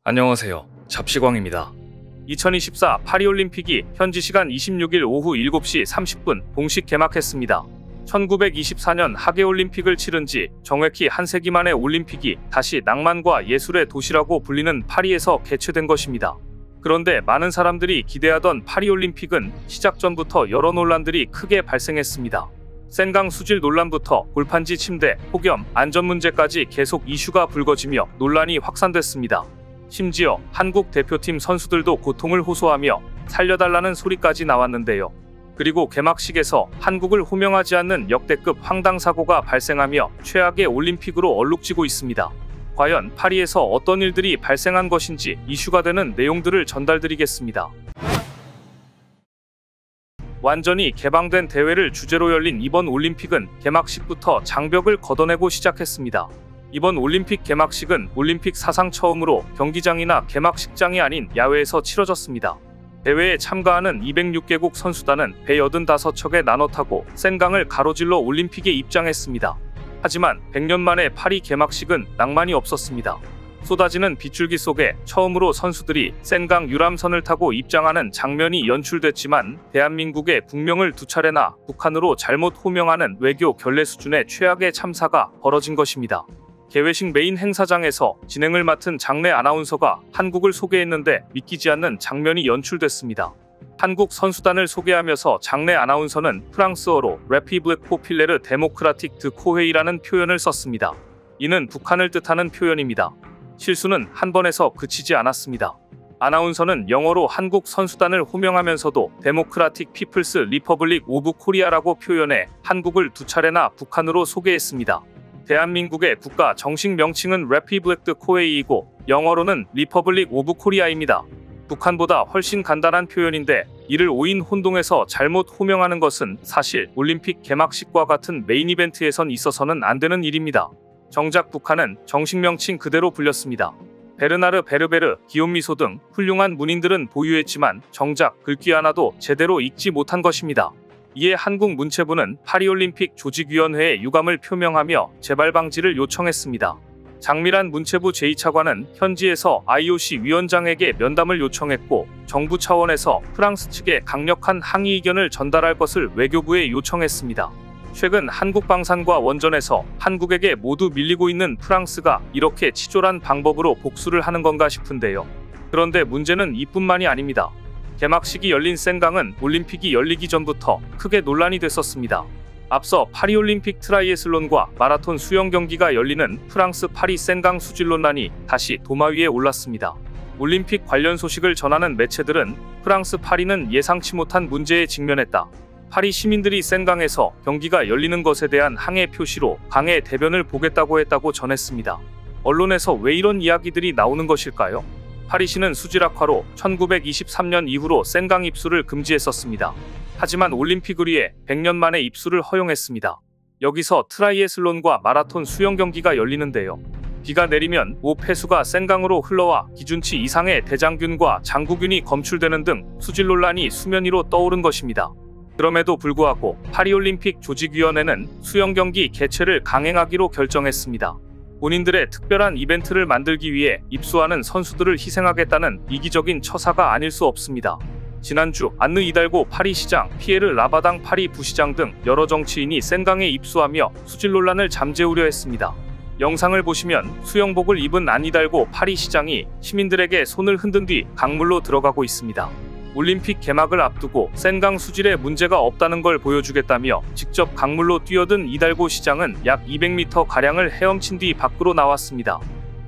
안녕하세요. 잡시광입니다. 2024 파리올림픽이 현지 시간 26일 오후 7시 30분 공식 개막했습니다. 1924년 하계올림픽을 치른 지 정확히 한 세기 만에 올림픽이 다시 낭만과 예술의 도시라고 불리는 파리에서 개최된 것입니다. 그런데 많은 사람들이 기대하던 파리올림픽은 시작 전부터 여러 논란들이 크게 발생했습니다. 센강 수질 논란부터 골판지 침대, 폭염, 안전 문제까지 계속 이슈가 불거지며 논란이 확산됐습니다. 심지어 한국 대표팀 선수들도 고통을 호소하며 살려달라는 소리까지 나왔는데요. 그리고 개막식에서 한국을 호명하지 않는 역대급 황당사고가 발생하며 최악의 올림픽으로 얼룩지고 있습니다. 과연 파리에서 어떤 일들이 발생한 것인지 이슈가 되는 내용들을 전달드리겠습니다. 완전히 개방된 대회를 주제로 열린 이번 올림픽은 개막식부터 장벽을 걷어내고 시작했습니다. 이번 올림픽 개막식은 올림픽 사상 처음으로 경기장이나 개막식장이 아닌 야외에서 치러졌습니다. 대회에 참가하는 206개국 선수단은 배 85척에 나눠 타고 센강을 가로질러 올림픽에 입장했습니다. 하지만 100년 만에 파리 개막식은 낭만이 없었습니다. 쏟아지는 빗줄기 속에 처음으로 선수들이 센강 유람선을 타고 입장하는 장면이 연출됐지만 대한민국의 국명을 두 차례나 북한으로 잘못 호명하는 외교 결례 수준의 최악의 참사가 벌어진 것입니다. 개회식 메인 행사장에서 진행을 맡은 장내 아나운서가 한국을 소개했는데 믿기지 않는 장면이 연출됐습니다. 한국 선수단을 소개하면서 장내 아나운서는 프랑스어로 레피블릭 포필레르 데모크라틱 드 코헤이라는 표현을 썼습니다. 이는 북한을 뜻하는 표현입니다. 실수는 한 번에서 그치지 않았습니다. 아나운서는 영어로 한국 선수단을 호명하면서도 데모크라틱 피플스 리퍼블릭 오브 코리아라고 표현해 한국을 두 차례나 북한으로 소개했습니다. 대한민국의 국가 정식 명칭은 레피블릭 드 코헤이이고 영어로는 리퍼블릭 오브 코리아입니다. 북한보다 훨씬 간단한 표현인데 이를 오인 혼동해서 잘못 호명하는 것은 사실 올림픽 개막식과 같은 메인 이벤트에선 있어서는 안 되는 일입니다. 정작 북한은 정식 명칭 그대로 불렸습니다. 베르나르 베르베르, 기욤 미소 등 훌륭한 문인들은 보유했지만 정작 글귀 하나도 제대로 읽지 못한 것입니다. 이에 한국 문체부는 파리올림픽 조직위원회에 유감을 표명하며 재발 방지를 요청했습니다. 장미란 문체부 제2차관은 현지에서 IOC 위원장에게 면담을 요청했고 정부 차원에서 프랑스 측에 강력한 항의 의견을 전달할 것을 외교부에 요청했습니다. 최근 한국 방산과 원전에서 한국에게 모두 밀리고 있는 프랑스가 이렇게 치졸한 방법으로 복수를 하는 건가 싶은데요. 그런데 문제는 이뿐만이 아닙니다. 개막식이 열린 센강은 올림픽이 열리기 전부터 크게 논란이 됐었습니다. 앞서 파리올림픽 트라이애슬론과 마라톤 수영 경기가 열리는 프랑스 파리 센강 수질 논란이 다시 도마 위에 올랐습니다. 올림픽 관련 소식을 전하는 매체들은 프랑스 파리는 예상치 못한 문제에 직면했다. 파리 시민들이 센강에서 경기가 열리는 것에 대한 항해 표시로 강의 대변을 보겠다고 했다고 전했습니다. 언론에서 왜 이런 이야기들이 나오는 것일까요? 파리시는 수질 악화로 1923년 이후로 센강 입수를 금지했었습니다. 하지만 올림픽을 위해 100년 만에 입수를 허용했습니다. 여기서 트라이애슬론과 마라톤 수영 경기가 열리는데요. 비가 내리면 폐수가 센강으로 흘러와 기준치 이상의 대장균과 장구균이 검출되는 등 수질 논란이 수면 위로 떠오른 것입니다. 그럼에도 불구하고 파리올림픽 조직위원회는 수영 경기 개최를 강행하기로 결정했습니다. 본인들의 특별한 이벤트를 만들기 위해 입수하는 선수들을 희생하겠다는 이기적인 처사가 아닐 수 없습니다. 지난주 안느 이달고 파리시장, 피에르 라바당 파리 부시장 등 여러 정치인이 센강에 입수하며 수질 논란을 잠재우려 했습니다. 영상을 보시면 수영복을 입은 안 이달고 파리시장이 시민들에게 손을 흔든 뒤 강물로 들어가고 있습니다. 올림픽 개막을 앞두고 센강 수질에 문제가 없다는 걸 보여주겠다며 직접 강물로 뛰어든 이달고 시장은 약 200m가량을 헤엄친 뒤 밖으로 나왔습니다.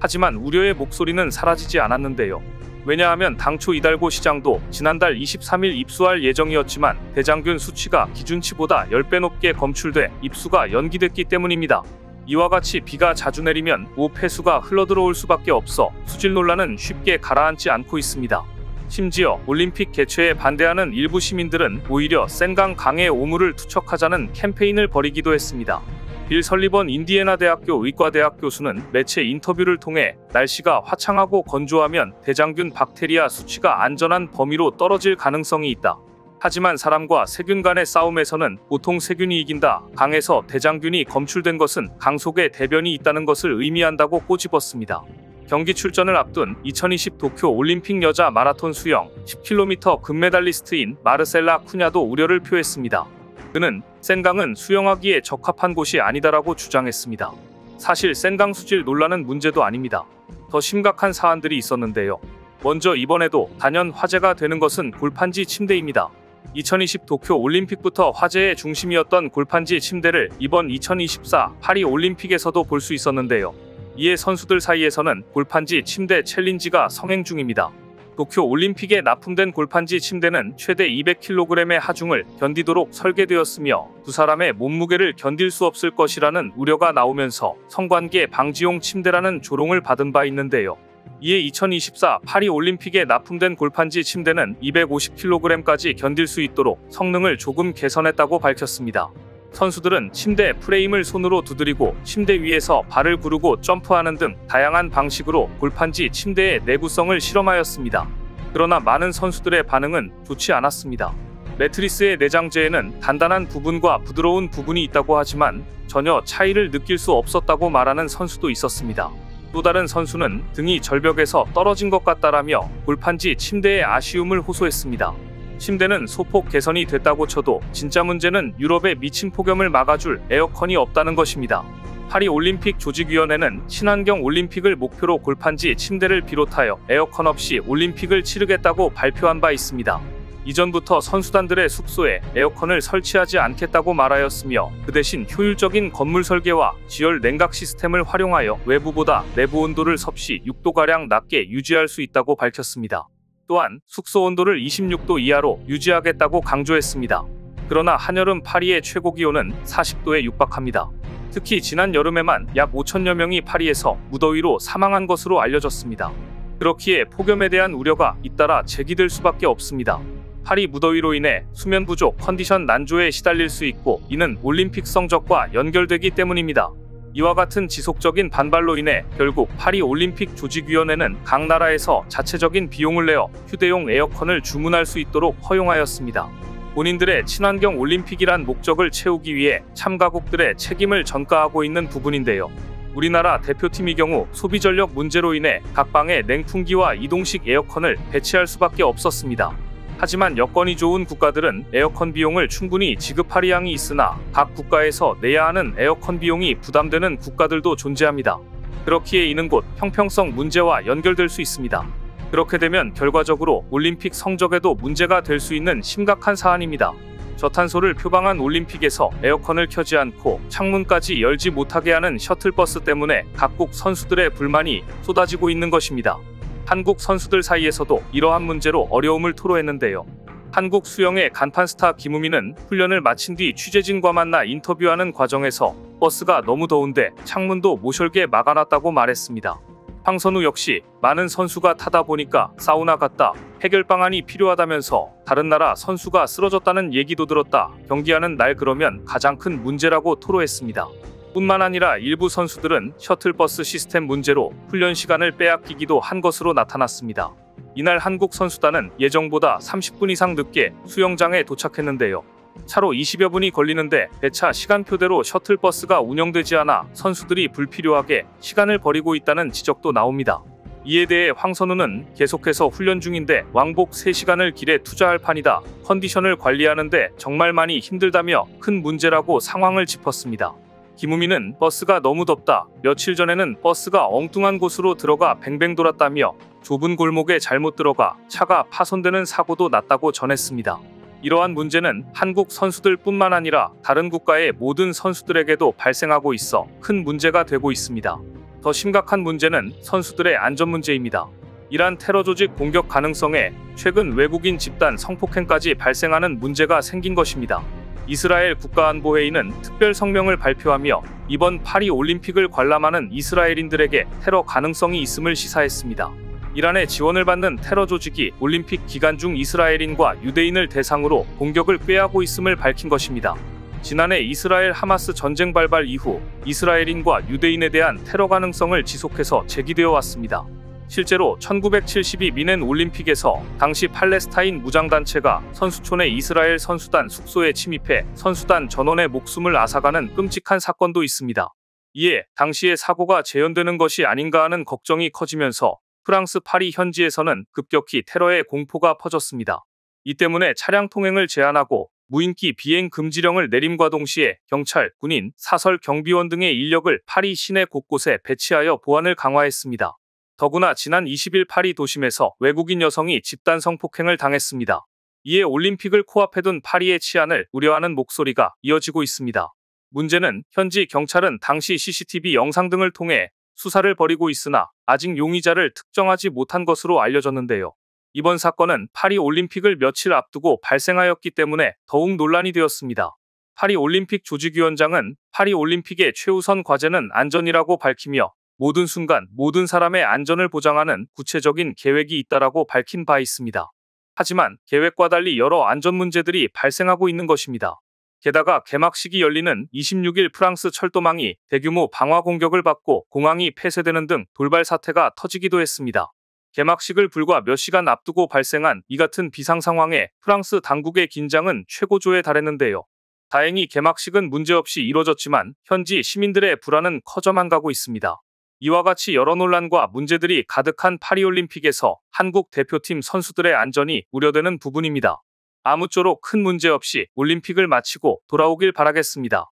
하지만 우려의 목소리는 사라지지 않았는데요. 왜냐하면 당초 이달고 시장도 지난달 23일 입수할 예정이었지만 대장균 수치가 기준치보다 10배 높게 검출돼 입수가 연기됐기 때문입니다. 이와 같이 비가 자주 내리면 폐수가 흘러들어올 수밖에 없어 수질 논란은 쉽게 가라앉지 않고 있습니다. 심지어 올림픽 개최에 반대하는 일부 시민들은 오히려 센강 강의 오물을 투척하자는 캠페인을 벌이기도 했습니다. 빌 설리번 인디애나 대학교 의과대학 교수는 매체 인터뷰를 통해 날씨가 화창하고 건조하면 대장균 박테리아 수치가 안전한 범위로 떨어질 가능성이 있다. 하지만 사람과 세균 간의 싸움에서는 보통 세균이 이긴다. 강에서 대장균이 검출된 것은 강 속에 대변이 있다는 것을 의미한다고 꼬집었습니다. 경기 출전을 앞둔 2020 도쿄 올림픽 여자 마라톤 수영 10km 금메달리스트인 마르셀라 쿠냐도 우려를 표했습니다. 그는 센강은 수영하기에 적합한 곳이 아니다라고 주장했습니다. 사실 센강 수질 논란은 문제도 아닙니다. 더 심각한 사안들이 있었는데요. 먼저 이번에도 단연 화제가 되는 것은 골판지 침대입니다. 2020 도쿄 올림픽부터 화제의 중심이었던 골판지 침대를 이번 2024 파리 올림픽에서도 볼 수 있었는데요. 이에 선수들 사이에서는 골판지 침대 챌린지가 성행 중입니다. 도쿄 올림픽에 납품된 골판지 침대는 최대 200kg의 하중을 견디도록 설계되었으며 두 사람의 몸무게를 견딜 수 없을 것이라는 우려가 나오면서 성관계 방지용 침대라는 조롱을 받은 바 있는데요. 이에 2024 파리 올림픽에 납품된 골판지 침대는 250kg까지 견딜 수 있도록 성능을 조금 개선했다고 밝혔습니다. 선수들은 침대 프레임을 손으로 두드리고 침대 위에서 발을 구르고 점프하는 등 다양한 방식으로 골판지 침대의 내구성을 실험하였습니다. 그러나 많은 선수들의 반응은 좋지 않았습니다. 매트리스의 내장재에는 단단한 부분과 부드러운 부분이 있다고 하지만 전혀 차이를 느낄 수 없었다고 말하는 선수도 있었습니다. 또 다른 선수는 등이 절벽에서 떨어진 것 같다라며 골판지 침대의 아쉬움을 호소했습니다. 침대는 소폭 개선이 됐다고 쳐도 진짜 문제는 유럽의 미친 폭염을 막아줄 에어컨이 없다는 것입니다. 파리 올림픽 조직위원회는 친환경 올림픽을 목표로 골판지 침대를 비롯하여 에어컨 없이 올림픽을 치르겠다고 발표한 바 있습니다. 이전부터 선수단들의 숙소에 에어컨을 설치하지 않겠다고 말하였으며 그 대신 효율적인 건물 설계와 지열 냉각 시스템을 활용하여 외부보다 내부 온도를 섭씨 6도가량 낮게 유지할 수 있다고 밝혔습니다. 또한 숙소 온도를 26도 이하로 유지하겠다고 강조했습니다. 그러나 한여름 파리의 최고 기온은 40도에 육박합니다. 특히 지난 여름에만 약 5천여 명이 파리에서 무더위로 사망한 것으로 알려졌습니다. 그렇기에 폭염에 대한 우려가 잇따라 제기될 수밖에 없습니다. 파리 무더위로 인해 수면 부족, 컨디션 난조에 시달릴 수 있고 이는 올림픽 성적과 연결되기 때문입니다. 이와 같은 지속적인 반발로 인해 결국 파리 올림픽 조직위원회는 각 나라에서 자체적인 비용을 내어 휴대용 에어컨을 주문할 수 있도록 허용하였습니다. 본인들의 친환경 올림픽이란 목적을 채우기 위해 참가국들의 책임을 전가하고 있는 부분인데요. 우리나라 대표팀의 경우 소비 전력 문제로 인해 각 방에 냉풍기와 이동식 에어컨을 배치할 수밖에 없었습니다. 하지만 여건이 좋은 국가들은 에어컨 비용을 충분히 지급할 의향이 있으나 각 국가에서 내야 하는 에어컨 비용이 부담되는 국가들도 존재합니다. 그렇기에 이는 곧 형평성 문제와 연결될 수 있습니다. 그렇게 되면 결과적으로 올림픽 성적에도 문제가 될 수 있는 심각한 사안입니다. 저탄소를 표방한 올림픽에서 에어컨을 켜지 않고 창문까지 열지 못하게 하는 셔틀버스 때문에 각국 선수들의 불만이 쏟아지고 있는 것입니다. 한국 선수들 사이에서도 이러한 문제로 어려움을 토로했는데요. 한국 수영의 간판 스타 김우민은 훈련을 마친 뒤 취재진과 만나 인터뷰하는 과정에서 버스가 너무 더운데 창문도 모셜게 막아놨다고 말했습니다. 황선우 역시 많은 선수가 타다 보니까 사우나 갔다, 해결 방안이 필요하다면서 다른 나라 선수가 쓰러졌다는 얘기도 들었다, 경기하는 날 그러면 가장 큰 문제라고 토로했습니다. 뿐만 아니라 일부 선수들은 셔틀버스 시스템 문제로 훈련 시간을 빼앗기기도 한 것으로 나타났습니다. 이날 한국 선수단은 예정보다 30분 이상 늦게 수영장에 도착했는데요. 차로 20여 분이 걸리는데 배차 시간표대로 셔틀버스가 운영되지 않아 선수들이 불필요하게 시간을 버리고 있다는 지적도 나옵니다. 이에 대해 황선우는 계속해서 훈련 중인데 왕복 3시간을 길에 투자할 판이다, 컨디션을 관리하는데 정말 많이 힘들다며 큰 문제라고 상황을 짚었습니다. 김우민은 버스가 너무 덥다, 며칠 전에는 버스가 엉뚱한 곳으로 들어가 뱅뱅 돌았다며 좁은 골목에 잘못 들어가 차가 파손되는 사고도 났다고 전했습니다. 이러한 문제는 한국 선수들 뿐만 아니라 다른 국가의 모든 선수들에게도 발생하고 있어 큰 문제가 되고 있습니다. 더 심각한 문제는 선수들의 안전 문제입니다. 이란 테러 조직 공격 가능성에 최근 외국인 집단 성폭행까지 발생하는 문제가 생긴 것입니다. 이스라엘 국가안보회의는 특별 성명을 발표하며 이번 파리 올림픽을 관람하는 이스라엘인들에게 테러 가능성이 있음을 시사했습니다. 이란의 지원을 받는 테러 조직이 올림픽 기간 중 이스라엘인과 유대인을 대상으로 공격을 꾀하고 있음을 밝힌 것입니다. 지난해 이스라엘 하마스 전쟁 발발 이후 이스라엘인과 유대인에 대한 테러 가능성을 지속해서 제기되어 왔습니다. 실제로 1972 미넨 올림픽에서 당시 팔레스타인 무장단체가 선수촌의 이스라엘 선수단 숙소에 침입해 선수단 전원의 목숨을 앗아가는 끔찍한 사건도 있습니다. 이에 당시에 사고가 재현되는 것이 아닌가 하는 걱정이 커지면서 프랑스 파리 현지에서는 급격히 테러의 공포가 퍼졌습니다. 이 때문에 차량 통행을 제한하고 무인기 비행 금지령을 내림과 동시에 경찰, 군인, 사설 경비원 등의 인력을 파리 시내 곳곳에 배치하여 보안을 강화했습니다. 더구나 지난 20일 파리 도심에서 외국인 여성이 집단 성폭행을 당했습니다. 이에 올림픽을 코앞에 둔 파리의 치안을 우려하는 목소리가 이어지고 있습니다. 문제는 현지 경찰은 당시 CCTV 영상 등을 통해 수사를 벌이고 있으나 아직 용의자를 특정하지 못한 것으로 알려졌는데요. 이번 사건은 파리 올림픽을 며칠 앞두고 발생하였기 때문에 더욱 논란이 되었습니다. 파리 올림픽 조직위원장은 파리 올림픽의 최우선 과제는 안전이라고 밝히며 모든 순간 모든 사람의 안전을 보장하는 구체적인 계획이 있다라고 밝힌 바 있습니다. 하지만 계획과 달리 여러 안전 문제들이 발생하고 있는 것입니다. 게다가 개막식이 열리는 26일 프랑스 철도망이 대규모 방화 공격을 받고 공항이 폐쇄되는 등 돌발 사태가 터지기도 했습니다. 개막식을 불과 몇 시간 앞두고 발생한 이 같은 비상 상황에 프랑스 당국의 긴장은 최고조에 달했는데요. 다행히 개막식은 문제없이 이뤄졌지만 현지 시민들의 불안은 커져만 가고 있습니다. 이와 같이 여러 논란과 문제들이 가득한 파리올림픽에서 한국 대표팀 선수들의 안전이 우려되는 부분입니다. 아무쪼록 큰 문제 없이 올림픽을 마치고 돌아오길 바라겠습니다.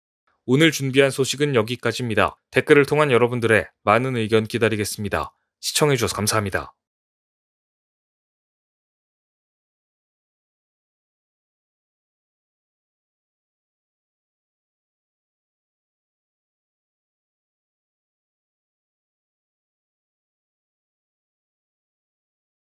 오늘 준비한 소식은 여기까지입니다. 댓글을 통한 여러분들의 많은 의견 기다리겠습니다. 시청해주셔서 감사합니다.